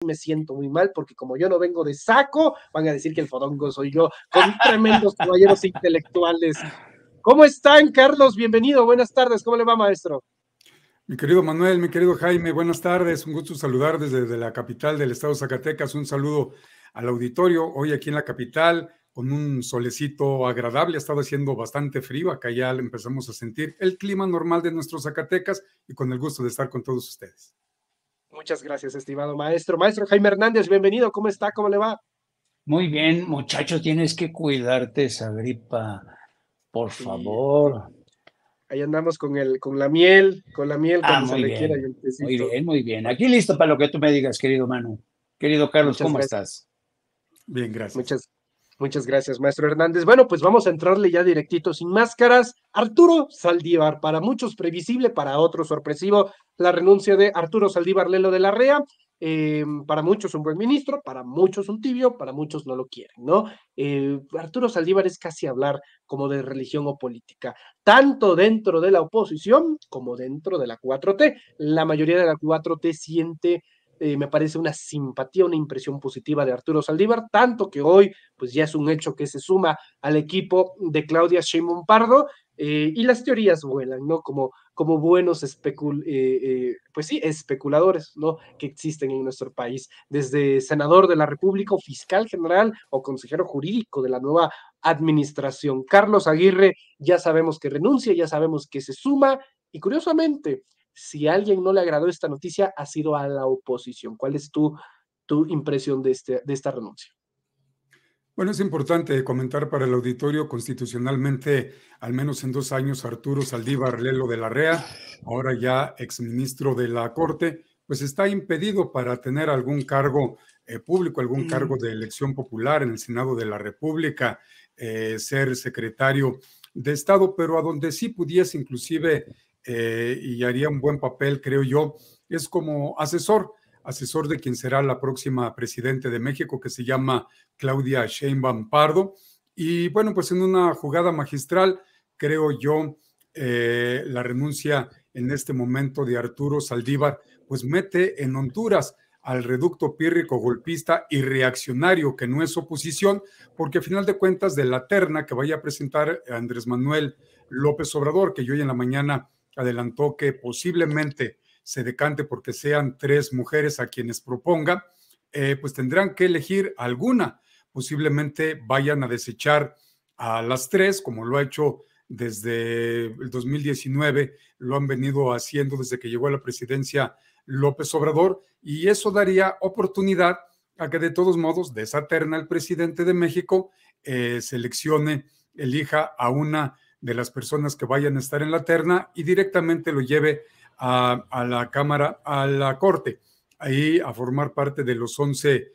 me siento muy mal porque como yo no vengo de saco, van a decir que el fodongo soy yo, con tremendos caballeros intelectuales. ¿Cómo están, Carlos? Bienvenido, buenas tardes, ¿cómo le va, maestro? Mi querido Manuel, mi querido Jaime, buenas tardes, un gusto saludar desde la capital del estado de Zacatecas, un saludo al auditorio, hoy aquí en la capital, con un solecito agradable, ha estado haciendo bastante frío, acá ya empezamos a sentir el clima normal de nuestros Zacatecas y con el gusto de estar con todos ustedes. Muchas gracias, estimado maestro. Maestro Jaime Hernández, bienvenido, ¿cómo está? ¿Cómo le va? Muy bien, muchacho, tienes que cuidarte esa gripa, por Sí, favor. ahí andamos con la miel, cuando se Muy requiera y bien, el muy tecito. bien, muy bien. Aquí listo para lo que tú me digas, querido Manu. Querido Carlos, Muchas ¿cómo gracias. estás? Bien, gracias. Muchas gracias, maestro Hernández. Bueno, pues vamos a entrarle ya directito, sin máscaras. Arturo Saldívar, para muchos previsible, para otros sorpresivo, la renuncia de Arturo Saldívar Lelo de la Rea. Para muchos un buen ministro, para muchos un tibio, para muchos no lo quieren, ¿no? Arturo Saldívar es casi hablar como de religión o política, tanto dentro de la oposición como dentro de la 4T. La mayoría de la 4T siente me parece una simpatía, una impresión positiva de Arturo Saldívar, tanto que hoy pues ya es un hecho que se suma al equipo de Claudia Sheinbaum Pardo, y las teorías vuelan, ¿no? Como buenos pues sí, especuladores, ¿no? Que existen en nuestro país, desde senador de la República o fiscal general o consejero jurídico de la nueva administración. Carlos Aguirre ya sabemos que renuncia, ya sabemos que se suma, y curiosamente, si a alguien no le agradó esta noticia, ha sido a la oposición. ¿Cuál es tu impresión de esta renuncia? Bueno, es importante comentar para el auditorio constitucionalmente, al menos en 2 años, Arturo Saldívar Lelo de la Rea, ahora ya exministro de la Corte, pues está impedido para tener algún cargo público, algún cargo de elección popular en el Senado de la República, ser secretario de Estado, pero a donde sí pudiese inclusive y haría un buen papel, creo yo, es como asesor de quien será la próxima presidente de México, que se llama Claudia Sheinbaum Pardo. Y bueno, pues en una jugada magistral, creo yo, la renuncia en este momento de Arturo Saldívar, pues mete en Honduras al reducto pírrico, golpista y reaccionario que no es oposición, porque a final de cuentas de la terna que vaya a presentar Andrés Manuel López Obrador, que yo hoy en la mañana adelantó que posiblemente se decante porque sean 3 mujeres a quienes proponga, pues tendrán que elegir alguna. Posiblemente vayan a desechar a las 3, como lo ha hecho desde el 2019, lo han venido haciendo desde que llegó a la presidencia López Obrador, y eso daría oportunidad a que de todos modos de esa terna el presidente de México seleccione, elija a una de las personas que vayan a estar en la terna y directamente lo lleve a la Cámara, a la Corte, ahí a formar parte de los 11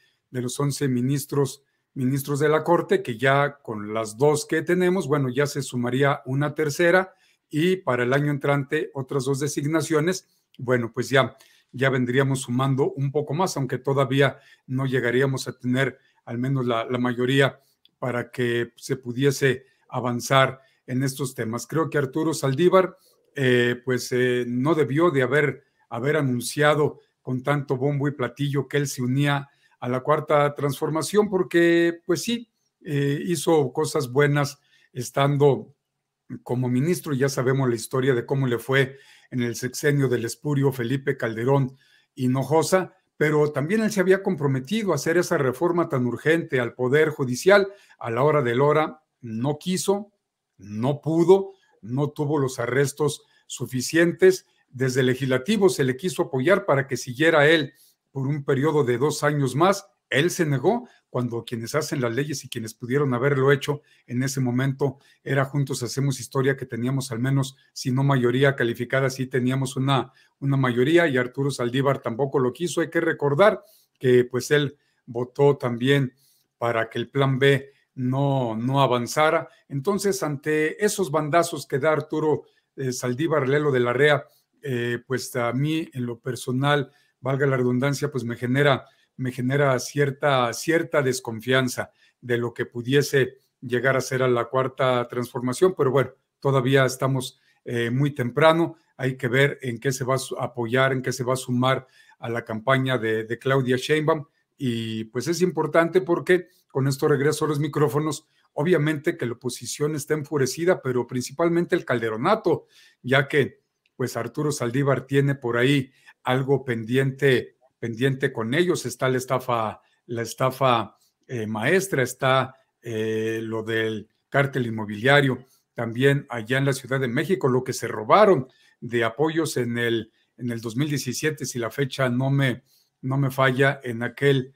ministros de la Corte, que ya con las 2 que tenemos, bueno, ya se sumaría una tercera, y para el año entrante otras 2 designaciones, bueno, pues ya vendríamos sumando un poco más, aunque todavía no llegaríamos a tener al menos la mayoría para que se pudiese avanzar en estos temas. Creo que Arturo Saldívar no debió de haber anunciado con tanto bombo y platillo que él se unía a la Cuarta Transformación, porque pues sí, hizo cosas buenas estando como ministro. Ya sabemos la historia de cómo le fue en el sexenio del espurio Felipe Calderón Hinojosa, pero también él se había comprometido a hacer esa reforma tan urgente al Poder Judicial. A la hora de la hora no quiso, no pudo, no tuvo los arrestos suficientes. Desde el legislativo se le quiso apoyar para que siguiera él por un periodo de 2 años más. Él se negó, cuando quienes hacen las leyes y quienes pudieron haberlo hecho en ese momento era Juntos Hacemos Historia, que teníamos al menos, si no mayoría calificada, sí teníamos una mayoría, y Arturo Saldívar tampoco lo quiso. Hay que recordar que pues él votó también para que el plan B no avanzara. Entonces, ante esos bandazos que da Arturo Saldívar Lelo de la Rea, pues a mí en lo personal, valga la redundancia, pues me genera cierta desconfianza de lo que pudiese llegar a ser a la Cuarta Transformación, pero bueno, todavía estamos muy temprano, hay que ver en qué se va a apoyar, en qué se va a sumar a la campaña de Claudia Sheinbaum. Y pues es importante porque con esto regreso a los micrófonos. Obviamente que la oposición está enfurecida, pero principalmente el calderonato, ya que pues Arturo Saldívar tiene por ahí algo pendiente con ellos. Está la estafa maestra, está lo del cártel inmobiliario, también allá en la Ciudad de México, lo que se robaron de apoyos en el 2017, si la fecha no me falla, en aquel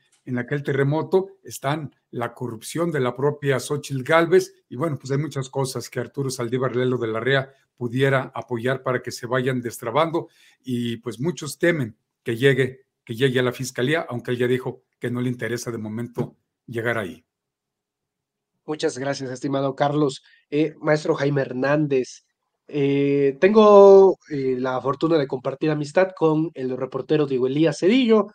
terremoto, están la corrupción de la propia Xóchitl Gálvez, y bueno, pues hay muchas cosas que Arturo Saldívar Lelo de la Rea pudiera apoyar para que se vayan destrabando, y pues muchos temen que llegue a la fiscalía, aunque él ya dijo que no le interesa de momento llegar ahí. Muchas gracias, estimado Carlos. Maestro Jaime Hernández, tengo la fortuna de compartir amistad con el reportero Diego Elías Cedillo,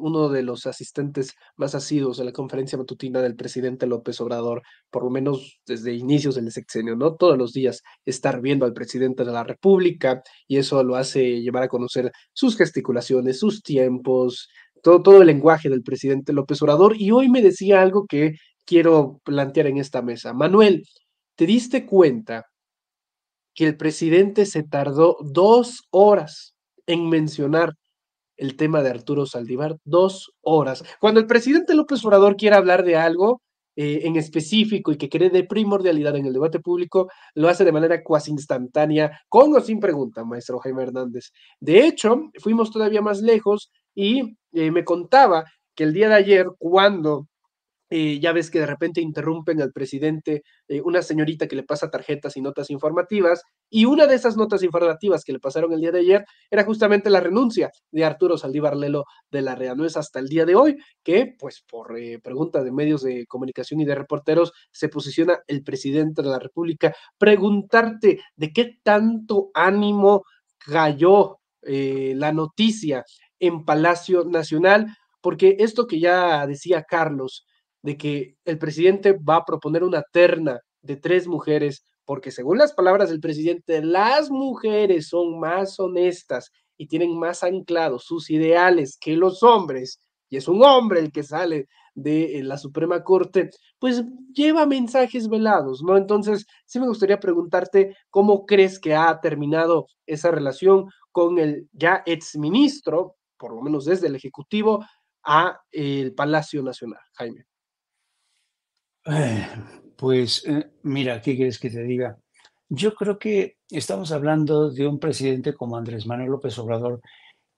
uno de los asistentes más asiduos de la conferencia matutina del presidente López Obrador, por lo menos desde inicios del sexenio, ¿no? Todos los días estar viendo al presidente de la República, y eso lo hace llevar a conocer sus gesticulaciones, sus tiempos, todo el lenguaje del presidente López Obrador. Y hoy me decía algo que quiero plantear en esta mesa. Manuel, ¿te diste cuenta que el presidente se tardó 2 horas en mencionar el tema de Arturo Saldívar? 2 horas. Cuando el presidente López Obrador quiere hablar de algo en específico y que cree de primordialidad en el debate público, lo hace de manera cuasi instantánea, con o sin pregunta, maestro Jaime Hernández. De hecho, fuimos todavía más lejos y me contaba que el día de ayer, cuando ya ves que de repente interrumpen al presidente, una señorita que le pasa tarjetas y notas informativas, y una de esas notas informativas que le pasaron el día de ayer era justamente la renuncia de Arturo Saldívar Lelo de la Rea. No es hasta el día de hoy que, pues por pregunta de medios de comunicación y de reporteros, se posiciona el presidente de la República. Preguntarte de qué tanto ánimo cayó la noticia en Palacio Nacional, porque esto que ya decía Carlos, de que el presidente va a proponer una terna de 3 mujeres, porque según las palabras del presidente, las mujeres son más honestas y tienen más anclados sus ideales que los hombres, y es un hombre el que sale de la Suprema Corte, pues lleva mensajes velados, ¿no? Entonces, sí me gustaría preguntarte cómo crees que ha terminado esa relación con el ya exministro, por lo menos desde el Ejecutivo, a el Palacio Nacional, Jaime. Pues mira, ¿qué quieres que te diga? Yo creo que estamos hablando de un presidente como Andrés Manuel López Obrador,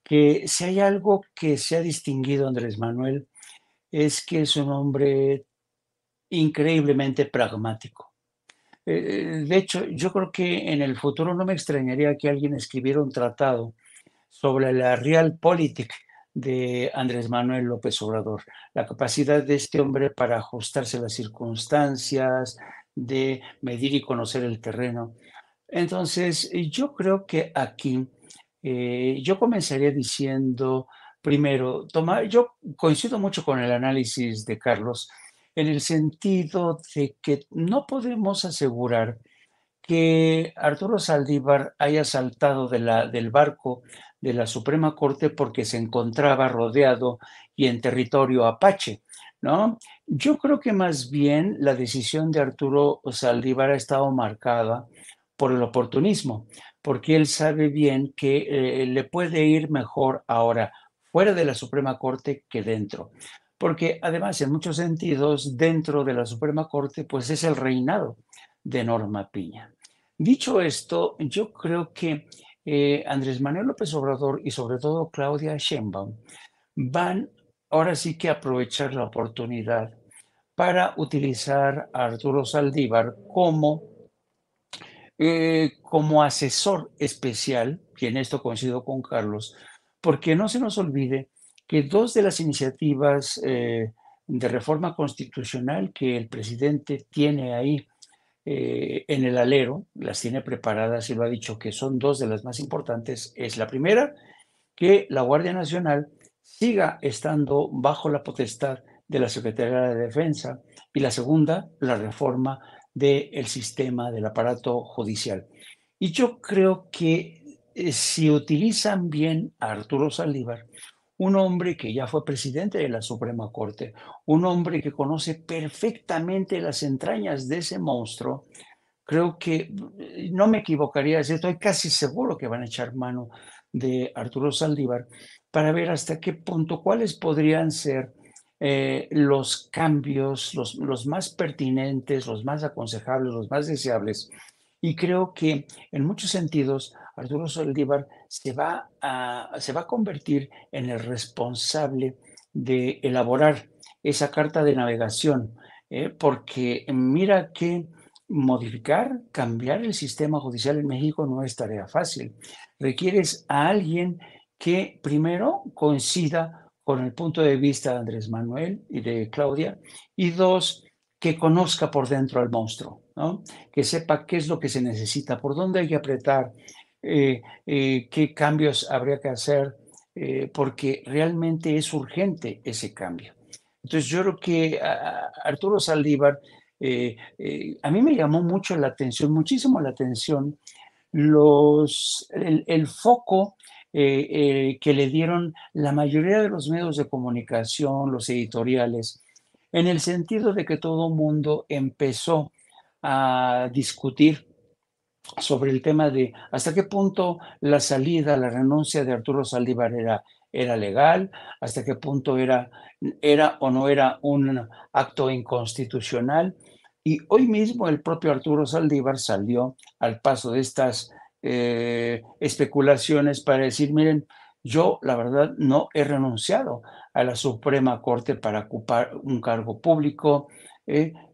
que si hay algo que se ha distinguido Andrés Manuel es que es un hombre increíblemente pragmático. De hecho, yo creo que en el futuro no me extrañaría que alguien escribiera un tratado sobre la realpolitik de Andrés Manuel López Obrador, la capacidad de este hombre para ajustarse a las circunstancias, de medir y conocer el terreno. Entonces, yo creo que aquí yo comenzaría diciendo, primero, yo coincido mucho con el análisis de Carlos en el sentido de que no podemos asegurar que Arturo Saldívar haya saltado del barco de la Suprema Corte porque se encontraba rodeado y en territorio apache, ¿no? Yo creo que más bien la decisión de Arturo Saldívar ha estado marcada por el oportunismo, porque él sabe bien que le puede ir mejor ahora fuera de la Suprema Corte que dentro. Porque además, en muchos sentidos, dentro de la Suprema Corte, pues es el reinado de Norma Piña. Dicho esto, yo creo que Andrés Manuel López Obrador y sobre todo Claudia Sheinbaum van ahora sí que a aprovechar la oportunidad para utilizar a Arturo Saldívar como asesor especial, y en esto coincido con Carlos, porque no se nos olvide que dos de las iniciativas de reforma constitucional que el presidente tiene ahí en el alero, las tiene preparadas y lo ha dicho que son dos de las más importantes, es la primera, que la Guardia Nacional siga estando bajo la potestad de la Secretaría de Defensa, y la segunda, la reforma del sistema del aparato judicial. Y yo creo que si utilizan bien a Arturo Saldívar, un hombre que ya fue presidente de la Suprema Corte, un hombre que conoce perfectamente las entrañas de ese monstruo. Creo que no me equivocaría, estoy casi seguro que van a echar mano de Arturo Saldívar para ver hasta qué punto, cuáles podrían ser los cambios, los más pertinentes, los más aconsejables, los más deseables. Y creo que en muchos sentidos Arturo Saldívar se va a convertir en el responsable de elaborar esa carta de navegación, porque mira que modificar, cambiar el sistema judicial en México no es tarea fácil. Requieres a alguien que primero coincida con el punto de vista de Andrés Manuel y de Claudia, y dos, que conozca por dentro al monstruo, ¿no? Que sepa qué es lo que se necesita, por dónde hay que apretar, qué cambios habría que hacer, porque realmente es urgente ese cambio. Entonces yo creo que Arturo Saldívar, a mí me llamó mucho la atención, muchísimo la atención, el foco que le dieron la mayoría de los medios de comunicación, los editoriales, en el sentido de que todo mundo empezó a discutir sobre el tema de hasta qué punto la salida, la renuncia de Arturo Saldívar era legal, hasta qué punto era o no era un acto inconstitucional. Y hoy mismo el propio Arturo Saldívar salió al paso de estas especulaciones para decir, miren, yo la verdad no he renunciado a la Suprema Corte para ocupar un cargo público,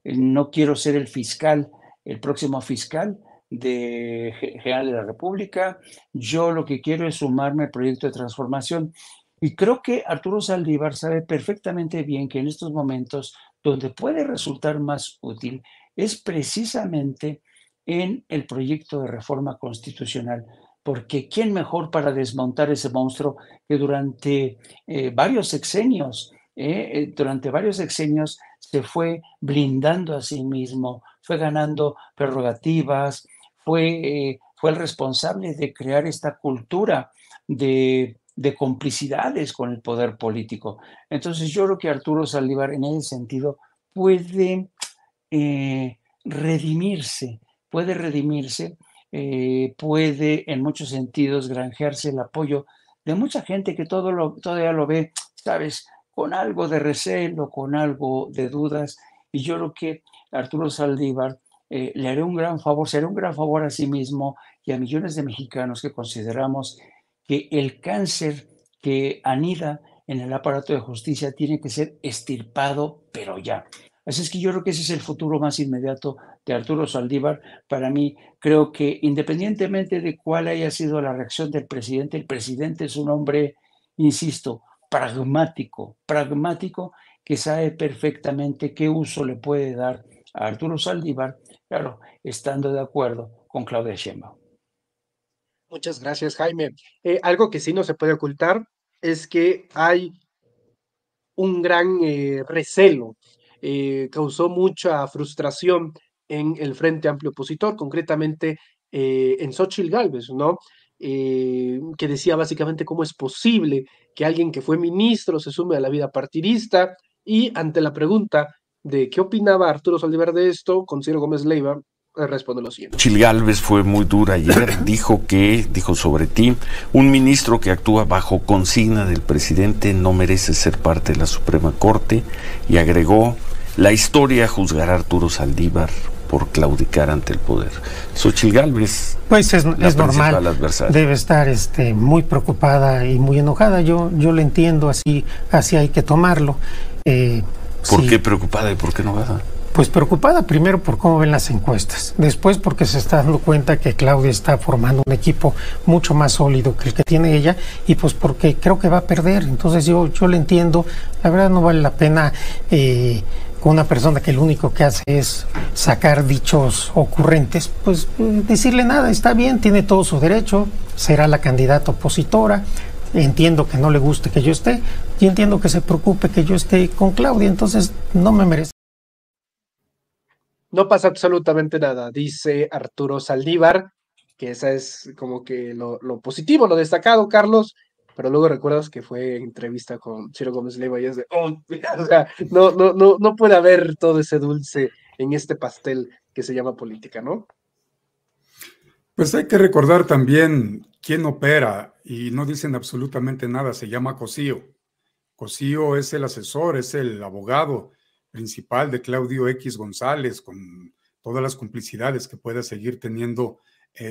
no quiero ser el fiscal, el próximo fiscal general de la República. Yo lo que quiero es sumarme al proyecto de transformación. Y creo que Arturo Saldívar sabe perfectamente bien que en estos momentos donde puede resultar más útil es precisamente en el proyecto de reforma constitucional, porque ¿quién mejor para desmontar ese monstruo que durante varios sexenios? Durante varios sexenios se fue blindando a sí mismo, fue ganando prerrogativas, fue el responsable de crear esta cultura de complicidades con el poder político. Entonces yo creo que Arturo Saldívar en ese sentido puede redimirse, puede en muchos sentidos granjearse el apoyo de mucha gente que todavía lo ve, sabes, con algo de recelo, con algo de dudas. Y yo creo que Arturo Saldívar le haré un gran favor, será un gran favor a sí mismo y a millones de mexicanos que consideramos que el cáncer que anida en el aparato de justicia tiene que ser extirpado, pero ya. Así es que yo creo que ese es el futuro más inmediato de Arturo Saldívar. Para mí, creo que independientemente de cuál haya sido la reacción del presidente, el presidente es un hombre, insisto, pragmático, que sabe perfectamente qué uso le puede dar a Arturo Saldívar, claro, estando de acuerdo con Claudia Sheinbaum. Muchas gracias, Jaime. Algo que sí no se puede ocultar es que hay un gran recelo, causó mucha frustración en el Frente Amplio Opositor, concretamente en Xóchitl Gálvez, ¿no? Que decía básicamente cómo es posible que alguien que fue ministro se sume a la vida partidista, y ante la pregunta de qué opinaba Arturo Saldívar de esto, con Ciro Gómez Leiva responde lo siguiente. Xóchitl Gálvez fue muy dura ayer, dijo sobre ti, un ministro que actúa bajo consigna del presidente no merece ser parte de la Suprema Corte, y agregó, la historia juzgará a Arturo Saldívar por claudicar ante el poder. Xóchitl Gálvez, pues es normal, debe estar muy preocupada y muy enojada, yo le entiendo, así hay que tomarlo. ¿Por qué preocupada y por qué enojada? Pues preocupada primero por cómo ven las encuestas, después porque se está dando cuenta que Claudia está formando un equipo mucho más sólido que el que tiene ella, y pues porque creo que va a perder. Entonces yo le entiendo, la verdad no vale la pena con una persona que lo único que hace es sacar dichos ocurrentes, pues decirle nada. Está bien, tiene todo su derecho, será la candidata opositora. Entiendo que no le guste que yo esté y entiendo que se preocupe que yo esté con Claudia, entonces no me merece. No pasa absolutamente nada, dice Arturo Saldívar, que esa es como que lo positivo, lo destacado, Carlos. pero luego recuerdas que fue entrevista con Ciro Gómez Leiva y es de, oh, o sea, no puede haber todo ese dulce en este pastel que se llama política, ¿no? Pues hay que recordar también quién opera y no dicen absolutamente nada, se llama Cosío. Cosío es el asesor, es el abogado principal de Claudio X González, con todas las complicidades que pueda seguir teniendo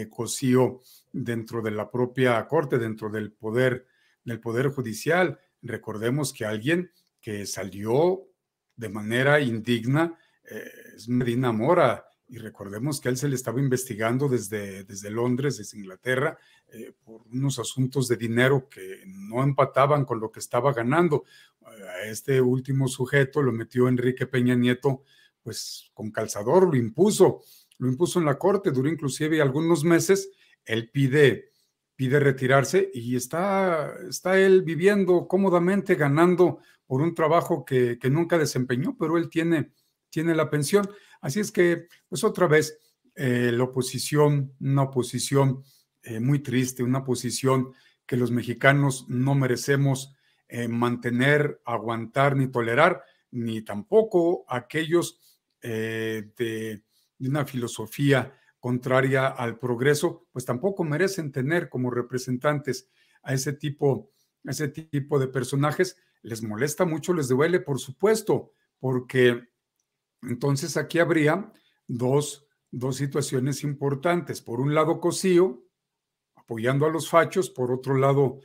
Cosío dentro de la propia corte, dentro del poder judicial. Recordemos que alguien que salió de manera indigna es Medina Mora, y recordemos que a él se le estaba investigando desde Londres, desde Inglaterra, por unos asuntos de dinero que no empataban con lo que estaba ganando. A este último sujeto lo metió Enrique Peña Nieto, pues con calzador, lo impuso en la corte, duró inclusive algunos meses. Él pide retirarse y está él viviendo cómodamente, ganando por un trabajo que nunca desempeñó, pero él tiene la pensión. Así es que, pues otra vez, la oposición, una oposición muy triste, una oposición que los mexicanos no merecemos mantener, aguantar ni tolerar, ni tampoco aquellos de una filosofía contraria al progreso, pues tampoco merecen tener como representantes a ese tipo de personajes. Les molesta mucho, les duele, por supuesto, porque entonces aquí habría dos situaciones importantes. Por un lado, Cosío, apoyando a los fachos; por otro lado,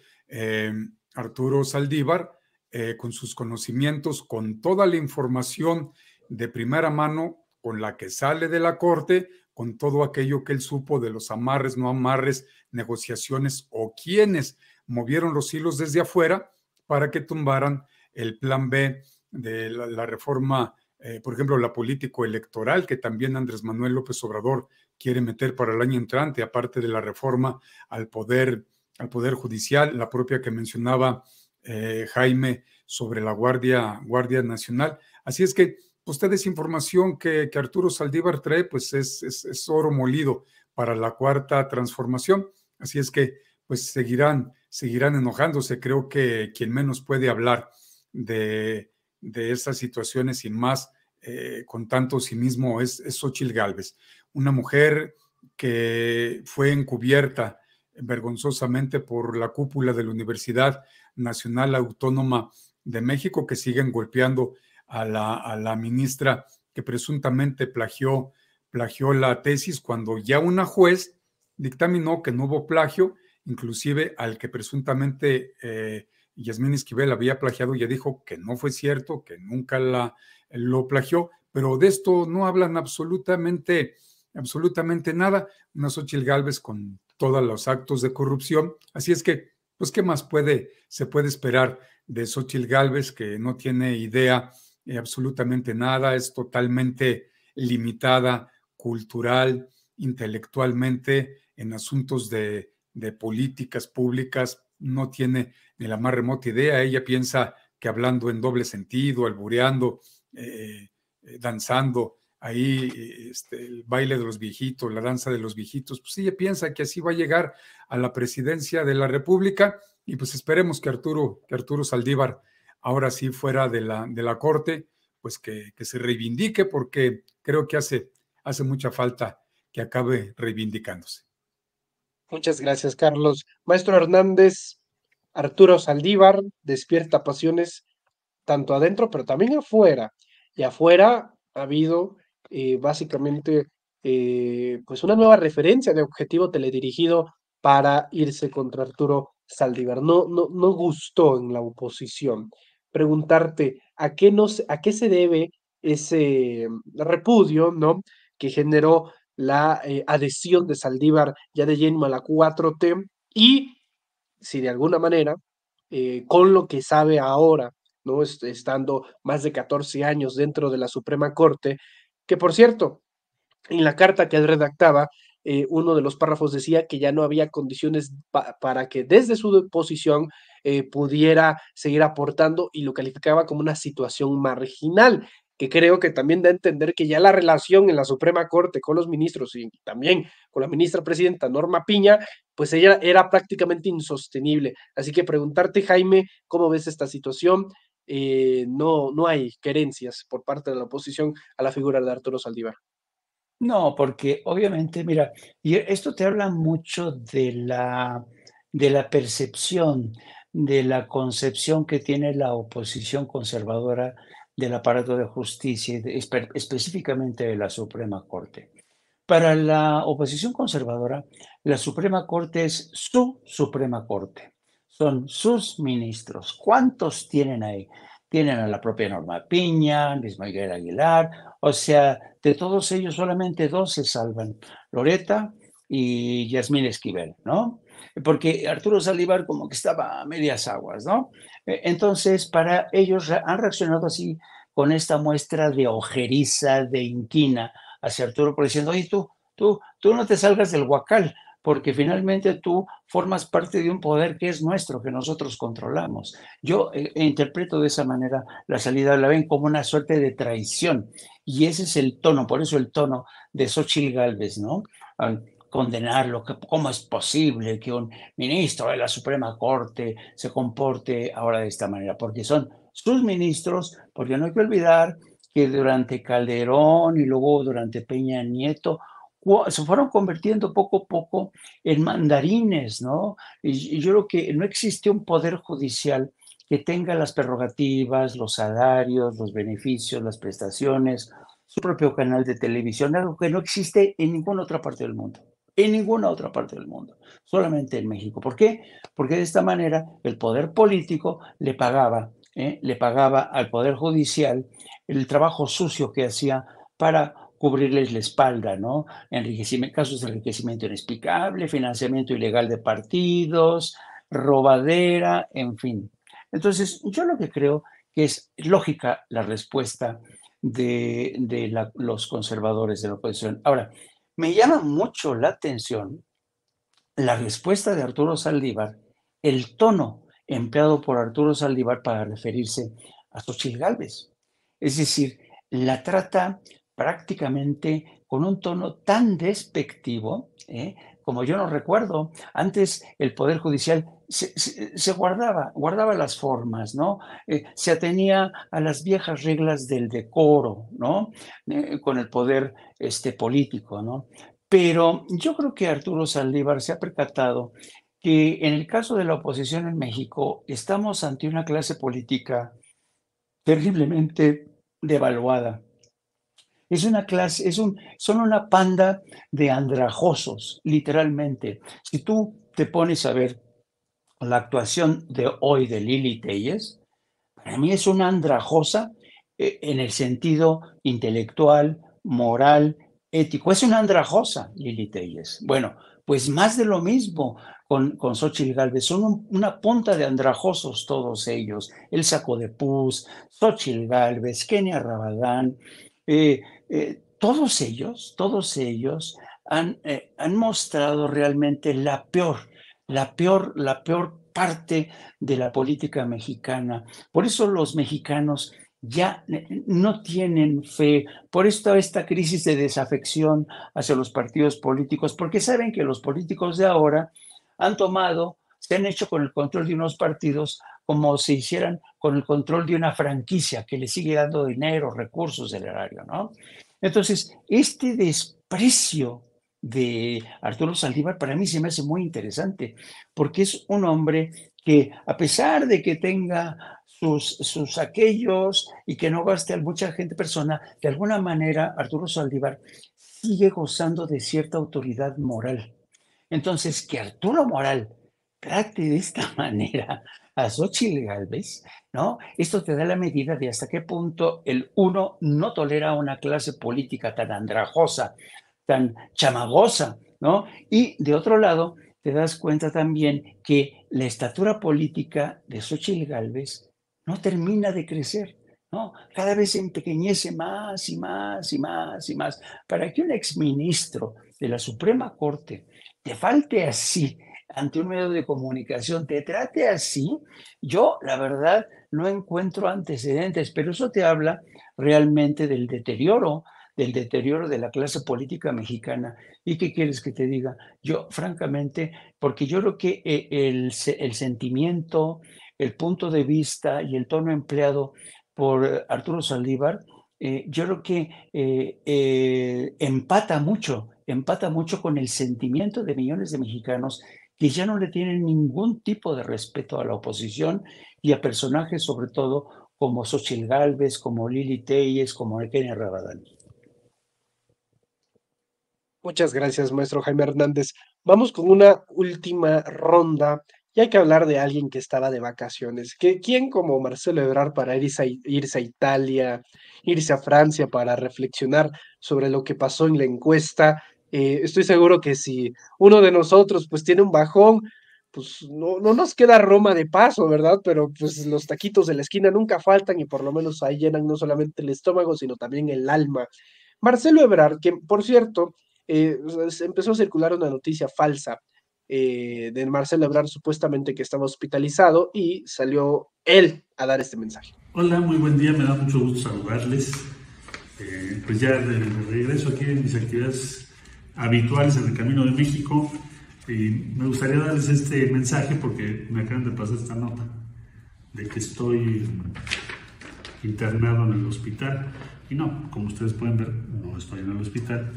Arturo Saldívar, con sus conocimientos, con toda la información de primera mano con la que sale de la corte, con todo aquello que él supo de los amarres, no amarres, negociaciones o quienes movieron los hilos desde afuera para que tumbaran el plan B de la reforma, por ejemplo, la político-electoral, que también Andrés Manuel López Obrador quiere meter para el año entrante, aparte de la reforma al poder judicial, la propia que mencionaba Jaime sobre la Guardia Nacional. Así es que ustedes, información que Arturo Saldívar trae, pues es oro molido para la cuarta transformación. Así es que pues seguirán enojándose. Creo que quien menos puede hablar de estas situaciones sin más, con tanto cinismo, es Xóchitl Gálvez, una mujer que fue encubierta vergonzosamente por la cúpula de la Universidad Nacional Autónoma de México, que siguen golpeando a la ministra que presuntamente plagió la tesis, cuando ya una juez dictaminó que no hubo plagio. Inclusive al que presuntamente Yasmín Esquivel había plagiado, ya dijo que no fue cierto, que nunca lo plagió, pero de esto no hablan absolutamente nada. Una Xóchitl Gálvez con todos los actos de corrupción. Así es que, pues, ¿qué más se puede esperar de Xóchitl Gálvez, que no tiene idea absolutamente nada, es totalmente limitada cultural, intelectualmente, en asuntos de políticas públicas? No tiene ni la más remota idea. Ella piensa que hablando en doble sentido, albureando, danzando ahí el baile de los viejitos, la danza de los viejitos, pues ella piensa que así va a llegar a la presidencia de la República. Y pues esperemos que Arturo Saldívar, ahora sí fuera de la corte, pues que se reivindique, porque creo que hace mucha falta que acabe reivindicándose. Muchas gracias, Carlos. Maestro Hernández, Arturo Saldívar despierta pasiones tanto adentro, pero también afuera. Y afuera ha habido básicamente pues una nueva referencia de objetivo teledirigido para irse contra Arturo Saldívar. No gustó en la oposición. Preguntarte a qué se debe ese repudio, ¿no?, que generó la adhesión de Saldívar ya de lleno a la 4T, y si de alguna manera, con lo que sabe ahora, ¿no?, estando más de 14 años dentro de la Suprema Corte, que por cierto, en la carta que él redactaba, uno de los párrafos decía que ya no había condiciones para que desde su posición pudiera seguir aportando, y lo calificaba como una situación marginal. que creo que también da a entender que ya la relación en la Suprema Corte con los ministros y también con la ministra presidenta Norma Piña, pues ella era prácticamente insostenible. Así que preguntarte, Jaime, ¿cómo ves esta situación? No hay querencias por parte de la oposición a la figura de Arturo Saldívar. No, porque obviamente, mira, y esto te habla mucho de la percepción, de la concepción que tiene la oposición conservadora del aparato de justicia, y específicamente de la Suprema Corte. Para la oposición conservadora, la Suprema Corte es su Suprema Corte. Son sus ministros. ¿Cuántos tienen ahí? Tienen a la propia Norma Piña, Luis Miguel Aguilar, o sea, de todos ellos solamente dos se salvan, Loreta y Yasmín Esquivel, ¿no? Porque Arturo Saldívar como que estaba a medias aguas, ¿no? Entonces, para ellos han reaccionado así con esta muestra de ojeriza, de inquina hacia Arturo, por diciendo, oye, tú no te salgas del huacal, porque finalmente tú formas parte de un poder que es nuestro, que nosotros controlamos. Yo interpreto de esa manera la salida, la ven como una suerte de traición, y ese es el tono, por eso el tono de Xóchitl Gálvez, ¿no? Al condenarlo, que cómo es posible que un ministro de la Suprema Corte se comporte ahora de esta manera, porque son sus ministros, porque no hay que olvidar que durante Calderón y luego durante Peña Nieto se fueron convirtiendo poco a poco en mandarines, ¿no? Y yo creo que no existe un poder judicial que tenga las prerrogativas, los salarios, los beneficios, las prestaciones, su propio canal de televisión, algo que no existe en ninguna otra parte del mundo. En ninguna otra parte del mundo, solamente en México. ¿Por qué? Porque de esta manera el poder político le pagaba al poder judicial el trabajo sucio que hacía para cubrirles la espalda, ¿no? Casos de enriquecimiento inexplicable, financiamiento ilegal de partidos, robadera, en fin. Entonces, yo lo que creo que es lógica la respuesta de los conservadores de la oposición. Ahora, me llama mucho la atención la respuesta de Arturo Saldívar, el tono empleado por Arturo Saldívar para referirse a Xóchitl Gálvez. Es decir, la trata prácticamente con un tono tan despectivo, como yo no recuerdo. Antes el Poder Judicial se guardaba las formas, ¿no? Se atenía a las viejas reglas del decoro, ¿no? Con el poder político, ¿no? Pero yo creo que Arturo Saldívar se ha percatado que en el caso de la oposición en México estamos ante una clase política terriblemente devaluada. Son una panda de andrajosos, literalmente. Si tú te pones a ver la actuación de hoy de Lili Téllez, para mí es una andrajosa en el sentido intelectual, moral, ético. Es una andrajosa, Lili Téllez. Bueno, pues más de lo mismo con Xóchitl Gálvez. Son una punta de andrajosos todos ellos. El Saco de Pus, Xóchitl Gálvez, Kenia Rabadán. Todos ellos han mostrado realmente la peor parte de la política mexicana. Por eso los mexicanos ya no tienen fe, por esto esta crisis de desafección hacia los partidos políticos, porque saben que los políticos de ahora se han hecho con el control de unos partidos como si hicieran con el control de una franquicia que le sigue dando dinero, recursos del erario, ¿no? Entonces, este desprecio de Arturo Saldívar para mí se me hace muy interesante, porque es un hombre que, a pesar de que tenga sus aquellos y que no gaste a mucha persona, de alguna manera Arturo Saldívar sigue gozando de cierta autoridad moral. Entonces, que Arturo Moral trate de esta manera a Xóchitl Gálvez, ¿no? Esto te da la medida de hasta qué punto el uno no tolera una clase política tan andrajosa, tan chamagosa, ¿no? Y de otro lado, te das cuenta también que la estatura política de Xóchitl Gálvez no termina de crecer, ¿no? Cada vez se empequeñece más y más y más y más. Para que un exministro de la Suprema Corte te falte así ante un medio de comunicación, te trate así, yo, la verdad, no encuentro antecedentes, pero eso te habla realmente del deterioro de la clase política mexicana. ¿Y qué quieres que te diga? Yo, francamente, porque yo creo que el sentimiento, el punto de vista y el tono empleado por Arturo Saldívar, yo creo que empata mucho con el sentimiento de millones de mexicanos que ya no le tienen ningún tipo de respeto a la oposición y a personajes, sobre todo, como Xochitl Gálvez, como Lili Téllez, como Kenia Rabadán. Muchas gracias, maestro Jaime Hernández. Vamos con una última ronda y hay que hablar de alguien que estaba de vacaciones. ¿Quién como Marcelo Ebrard para irse a Italia, irse a Francia para reflexionar sobre lo que pasó en la encuesta? Estoy seguro que si uno de nosotros pues tiene un bajón, pues no nos queda Roma de paso, ¿verdad? Pero pues los taquitos de la esquina nunca faltan y por lo menos ahí llenan no solamente el estómago, sino también el alma. Marcelo Ebrard, que por cierto empezó a circular una noticia falsa de Marcelo Ebrard supuestamente que estaba hospitalizado y salió él a dar este mensaje. Hola, muy buen día, me da mucho gusto saludarles. Pues ya de regreso aquí en mis actividades habituales en el Camino de México y me gustaría darles este mensaje porque me acaban de pasar esta nota de que estoy internado en el hospital y no, como ustedes pueden ver, no estoy en el hospital.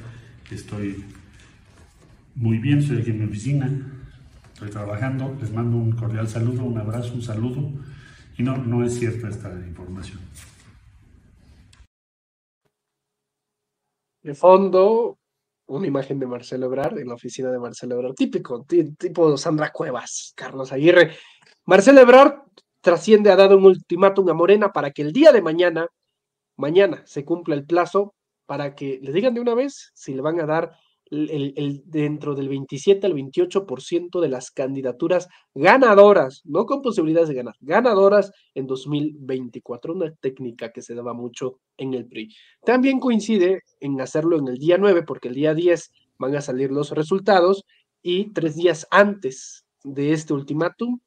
Estoy muy bien, estoy aquí en mi oficina, estoy trabajando, les mando un cordial saludo, un abrazo, un saludo, y no es cierta esta información. De fondo, una imagen de Marcelo Ebrard en la oficina de Marcelo Ebrard, típico, tipo Sandra Cuevas, Carlos Aguirre. Marcelo Ebrard trasciende, ha dado un ultimátum a Morena para que el día de mañana se cumpla el plazo para que le digan de una vez si le van a dar dentro del 27 al 28% de las candidaturas ganadoras, no con posibilidades de ganar, ganadoras en 2024, una técnica que se daba mucho en el PRI. También coincide en hacerlo en el día 9, porque el día 10 van a salir los resultados y 3 días antes de este ultimátum,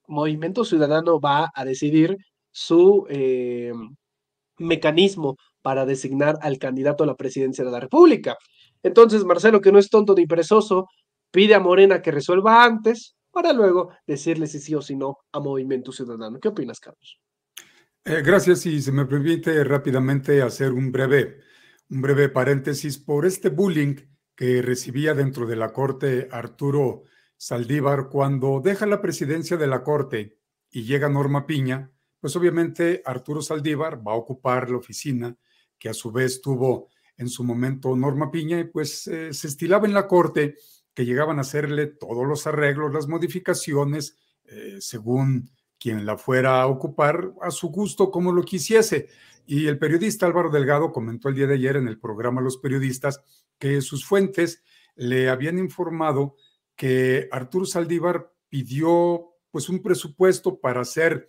Movimiento Ciudadano va a decidir su mecanismo para designar al candidato a la presidencia de la República. Entonces, Marcelo, que no es tonto ni perezoso, pide a Morena que resuelva antes para luego decirle si sí o si no a Movimiento Ciudadano. ¿Qué opinas, Carlos? Gracias, y se me permite rápidamente hacer un breve paréntesis por este bullying que recibía dentro de la Corte Arturo Saldívar cuando deja la presidencia de la Corte y llega Norma Piña. Pues obviamente Arturo Saldívar va a ocupar la oficina que a su vez tuvo en su momento Norma Piña y pues se estilaba en la Corte que llegaban a hacerle todos los arreglos, las modificaciones, según quien la fuera a ocupar a su gusto como lo quisiese. Y el periodista Álvaro Delgado comentó el día de ayer en el programa Los Periodistas que sus fuentes le habían informado que Arturo Saldívar pidió pues un presupuesto para hacer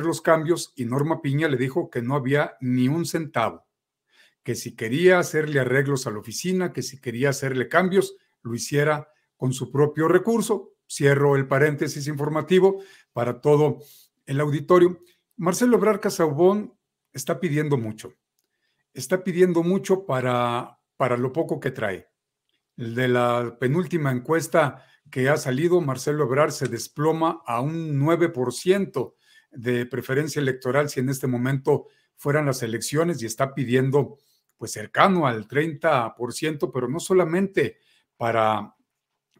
los cambios y Norma Piña le dijo que no había ni un centavo, que si quería hacerle arreglos a la oficina, que si quería hacerle cambios, lo hiciera con su propio recurso. Cierro el paréntesis informativo para todo el auditorio. Marcelo Ebrard Casaubon está pidiendo mucho para lo poco que trae. El de la penúltima encuesta que ha salido, Marcelo Ebrard se desploma a un 9% de preferencia electoral si en este momento fueran las elecciones y está pidiendo pues cercano al 30%, pero no solamente para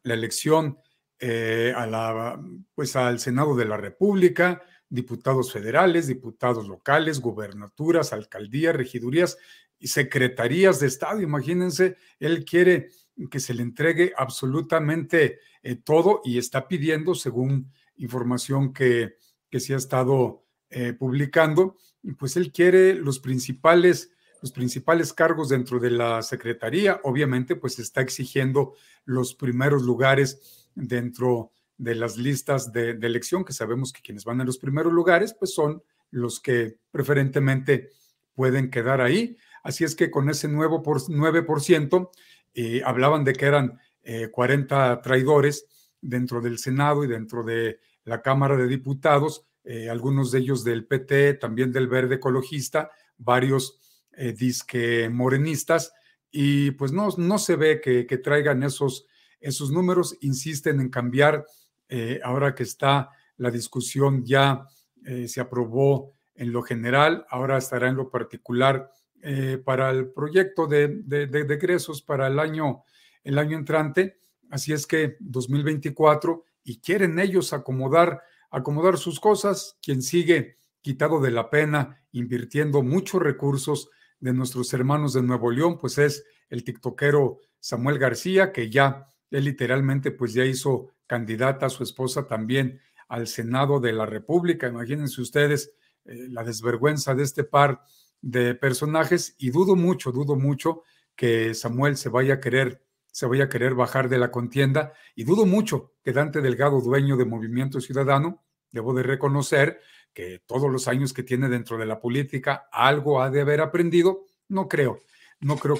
la elección al Senado de la República, diputados federales, diputados locales, gubernaturas, alcaldías, regidurías y secretarías de Estado. Imagínense, él quiere que se le entregue absolutamente todo y está pidiendo, según información que se ha estado publicando, pues él quiere los principales cargos dentro de la secretaría. Obviamente, pues está exigiendo los primeros lugares dentro de las listas de elección, que sabemos que quienes van en los primeros lugares, pues son los que preferentemente pueden quedar ahí. Así es que con ese 9%, hablaban de que eran 40 traidores dentro del Senado y dentro de la Cámara de Diputados. algunos de ellos del PT, también del Verde Ecologista, varios disque morenistas, y pues no se ve que traigan esos números. Insisten en cambiar, ahora que está la discusión ya se aprobó en lo general, ahora estará en lo particular para el proyecto de egresos para el año entrante. Así es que 2024, y quieren ellos acomodar sus cosas. Quien sigue quitado de la pena, invirtiendo muchos recursos de nuestros hermanos de Nuevo León, pues es el tiktokero Samuel García, que ya él literalmente pues ya hizo candidata a su esposa también al Senado de la República. Imagínense ustedes la desvergüenza de este par de personajes, y dudo mucho que Samuel se vaya a querer bajar de la contienda, y dudo mucho que Dante Delgado, dueño de Movimiento Ciudadano, debo de reconocer que todos los años que tiene dentro de la política algo ha de haber aprendido. No creo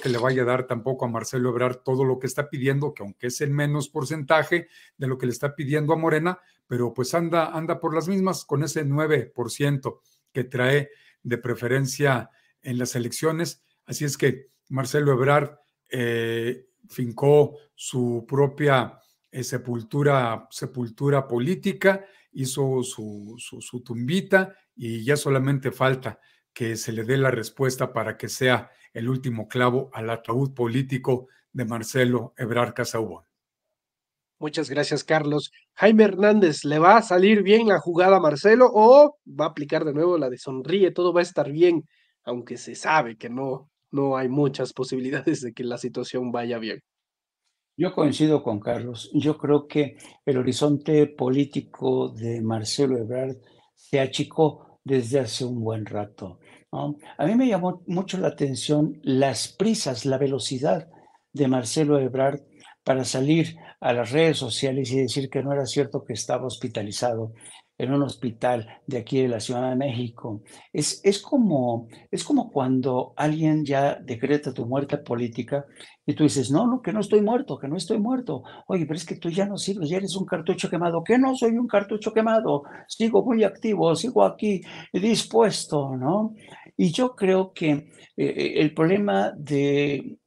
que le vaya a dar tampoco a Marcelo Ebrard todo lo que está pidiendo, que aunque es el menos porcentaje de lo que le está pidiendo a Morena, pero pues anda por las mismas con ese 9% que trae de preferencia en las elecciones. Así es que Marcelo Ebrard fincó su propia sepultura política, hizo su tumbita, y ya solamente falta que se le dé la respuesta para que sea el último clavo al ataúd político de Marcelo Ebrard Casaubon. Muchas gracias, Carlos. Jaime Hernández, ¿le va a salir bien la jugada a Marcelo o va a aplicar de nuevo la de sonríe, todo va a estar bien, aunque se sabe que no hay muchas posibilidades de que la situación vaya bien? Yo coincido con Carlos. Yo creo que el horizonte político de Marcelo Ebrard se achicó desde hace un buen rato, ¿no? A mí me llamó mucho la atención las prisas, la velocidad de Marcelo Ebrard para salir a las redes sociales y decir que no era cierto que estaba hospitalizado en un hospital de aquí de la Ciudad de México. Es como cuando alguien ya decreta tu muerte política y tú dices, no, que no estoy muerto. Oye, pero es que tú ya no sirves, ya eres un cartucho quemado. ¿Qué no soy un cartucho quemado? Sigo muy activo, sigo aquí dispuesto, ¿no? Y yo creo que el problema del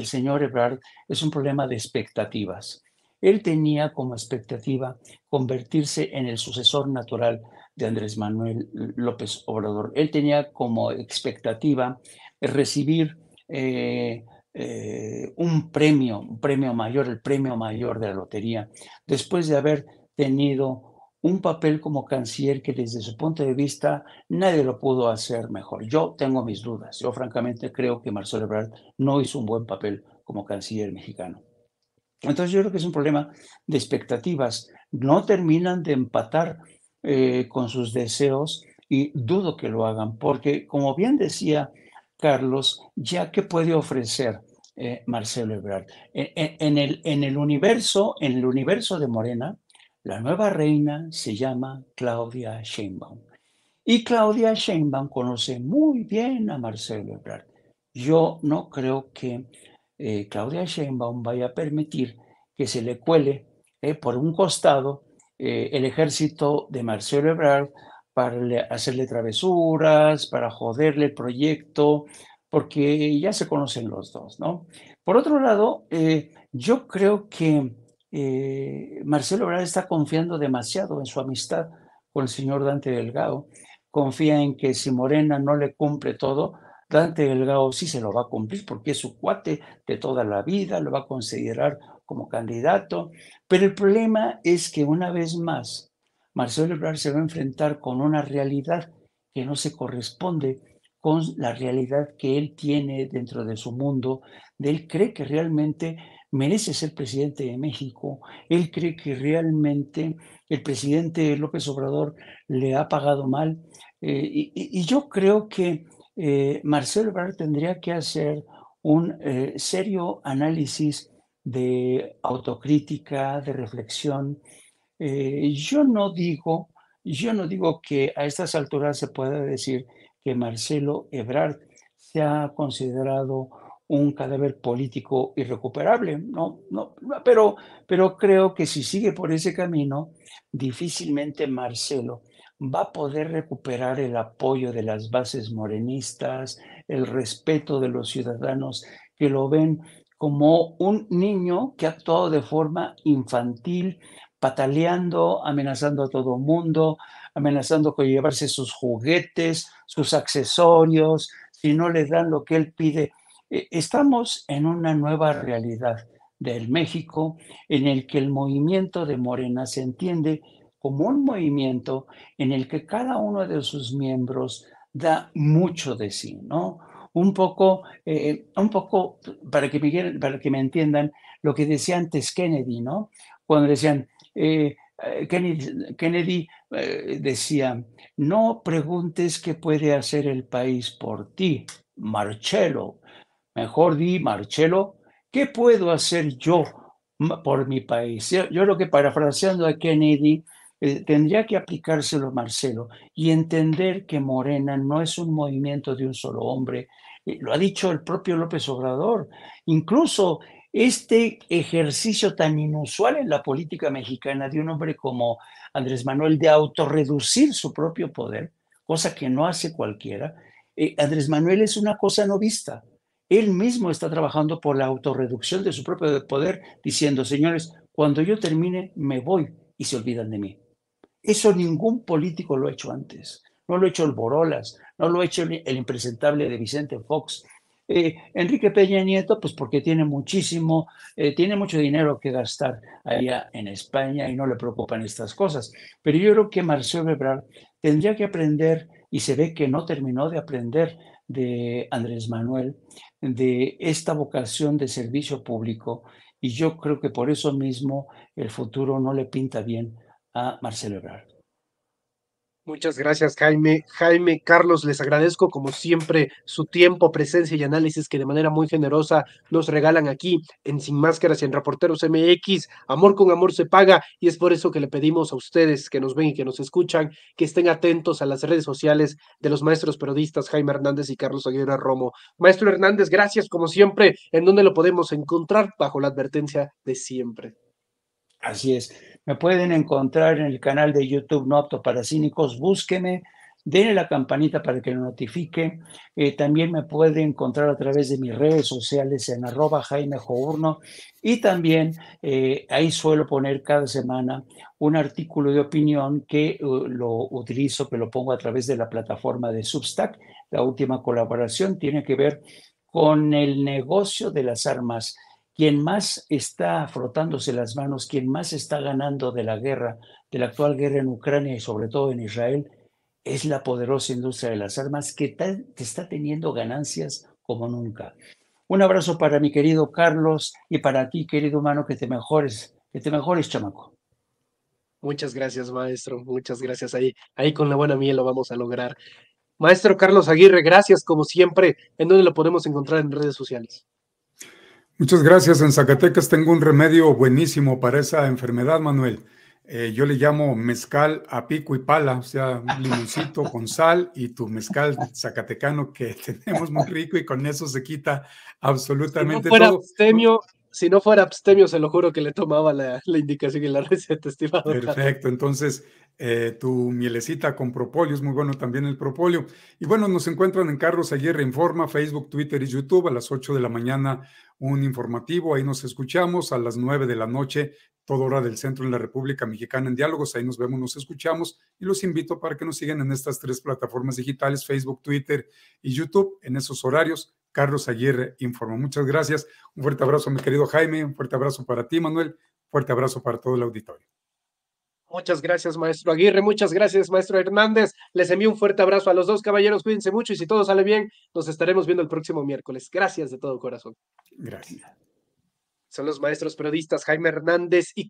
señor Ebrard es un problema de expectativas. Él tenía como expectativa convertirse en el sucesor natural de Andrés Manuel López Obrador. Él tenía como expectativa recibir un premio mayor, el premio mayor de la lotería, después de haber tenido un papel como canciller que desde su punto de vista nadie lo pudo hacer mejor. Yo tengo mis dudas. Yo francamente creo que Marcelo Ebrard no hizo un buen papel como canciller mexicano. Entonces yo creo que es un problema de expectativas. No terminan de empatar con sus deseos, y dudo que lo hagan, porque como bien decía Carlos, ya que puede ofrecer Marcelo Ebrard en el universo de Morena, la nueva reina se llama Claudia Sheinbaum. Y Claudia Sheinbaum conoce muy bien a Marcelo Ebrard. Yo no creo que Claudia Sheinbaum vaya a permitir que se le cuele por un costado el ejército de Marcelo Ebrard para hacerle travesuras, para joderle el proyecto, porque ya se conocen los dos, ¿no? Por otro lado, yo creo que Marcelo Ebrard está confiando demasiado en su amistad con el señor Dante Delgado. Confía en que si Morena no le cumple todo, Dante Delgado sí se lo va a cumplir porque es su cuate de toda la vida, lo va a considerar como candidato. Pero el problema es que una vez más, Marcelo Ebrard se va a enfrentar con una realidad que no se corresponde con la realidad que él tiene dentro de su mundo. Él cree que realmente merece ser presidente de México. Él cree que realmente el presidente López Obrador le ha pagado mal. Y yo creo que Marcelo Ebrard tendría que hacer un serio análisis de autocrítica, de reflexión. Yo no digo que a estas alturas se pueda decir que Marcelo Ebrard se ha considerado un cadáver político irrecuperable. Pero creo que si sigue por ese camino, difícilmente Marcelo va a poder recuperar el apoyo de las bases morenistas, el respeto de los ciudadanos que lo ven como un niño que ha actuado de forma infantil, pataleando, amenazando a todo mundo, amenazando con llevarse sus juguetes, sus accesorios, si no le dan lo que él pide. Estamos en una nueva realidad del México en el que el movimiento de Morena se entiende como un movimiento en el que cada uno de sus miembros da mucho de sí, ¿no? Un poco para que me entiendan lo que decía antes Kennedy, ¿no? Cuando decían, Kennedy decía, no preguntes qué puede hacer el país por ti, Marcelo. Mejor di, Marcelo, ¿qué puedo hacer yo por mi país? Yo creo que parafraseando a Kennedy, tendría que aplicárselo a Marcelo y entender que Morena no es un movimiento de un solo hombre. Lo ha dicho el propio López Obrador. Incluso este ejercicio tan inusual en la política mexicana de un hombre como Andrés Manuel de autorreducir su propio poder, cosa que no hace cualquiera. Andrés Manuel es una cosa no vista. Él mismo está trabajando por la autorreducción de su propio poder, diciendo, señores, cuando yo termine, me voy y se olvidan de mí. Eso ningún político lo ha hecho antes. No lo ha hecho el Borolas, no lo ha hecho el impresentable de Vicente Fox. Enrique Peña Nieto, pues porque tiene mucho dinero que gastar allá en España y no le preocupan estas cosas. Pero yo creo que Marcelo Ebrard tendría que aprender, y se ve que no terminó de aprender de Andrés Manuel, de esta vocación de servicio público, y yo creo que por eso mismo el futuro no le pinta bien a Marcelo Ebrard. Muchas gracias, Jaime. Jaime, Carlos, les agradezco como siempre su tiempo, presencia y análisis que de manera muy generosa nos regalan aquí en Sin Máscaras y en Reporteros MX. Amor con amor se paga y es por eso que le pedimos a ustedes que nos ven y que nos escuchan que estén atentos a las redes sociales de los maestros periodistas Jaime Hernández y Carlos Aguirre Romo. Maestro Hernández, gracias como siempre. ¿En dónde lo podemos encontrar? Bajo la advertencia de siempre. Así es. Me pueden encontrar en el canal de YouTube No Apto para Cínicos. Búsqueme, denle la campanita para que lo notifique. También me pueden encontrar a través de mis redes sociales en @JaimeJourno. Y también ahí suelo poner cada semana un artículo de opinión que lo utilizo, que lo pongo a través de la plataforma de Substack. La última colaboración tiene que ver con el negocio de las armas. Quien más está frotándose las manos, quien más está ganando de la guerra, de la actual guerra en Ucrania y sobre todo en Israel, es la poderosa industria de las armas que está teniendo ganancias como nunca. Un abrazo para mi querido Carlos y para ti, querido humano, que te mejores, chamaco. Muchas gracias, maestro. Muchas gracias. Ahí con la buena miel lo vamos a lograr. Maestro Carlos Aguirre, gracias como siempre. ¿En dónde lo podemos encontrar en redes sociales? Muchas gracias. En Zacatecas tengo un remedio buenísimo para esa enfermedad, Manuel. Yo le llamo mezcal a pico y pala, o sea, un limoncito con sal y tu mezcal zacatecano que tenemos muy rico y con eso se quita absolutamente todo. Si no fuera abstemio, se lo juro que le tomaba la indicación y la receta, estimado. Perfecto, entonces tu mielecita con propóleo, es muy bueno también el propóleo. Y bueno, nos encuentran en Carlos Aguirre Informa, Facebook, Twitter y YouTube a las 8 de la mañana, un informativo, ahí nos escuchamos, a las 9 de la noche, toda hora del centro en la República Mexicana en Diálogos, ahí nos vemos, nos escuchamos y los invito para que nos sigan en estas 3 plataformas digitales, Facebook, Twitter y YouTube, en esos horarios. Carlos Aguirre Informa. Muchas gracias. Un fuerte abrazo, mi querido Jaime. Un fuerte abrazo para ti, Manuel. Fuerte abrazo para todo el auditorio. Muchas gracias, maestro Aguirre. Muchas gracias, maestro Hernández. Les envío un fuerte abrazo a los dos, caballeros. Cuídense mucho y si todo sale bien, nos estaremos viendo el próximo miércoles. Gracias de todo corazón. Gracias. Son los maestros periodistas Jaime Hernández y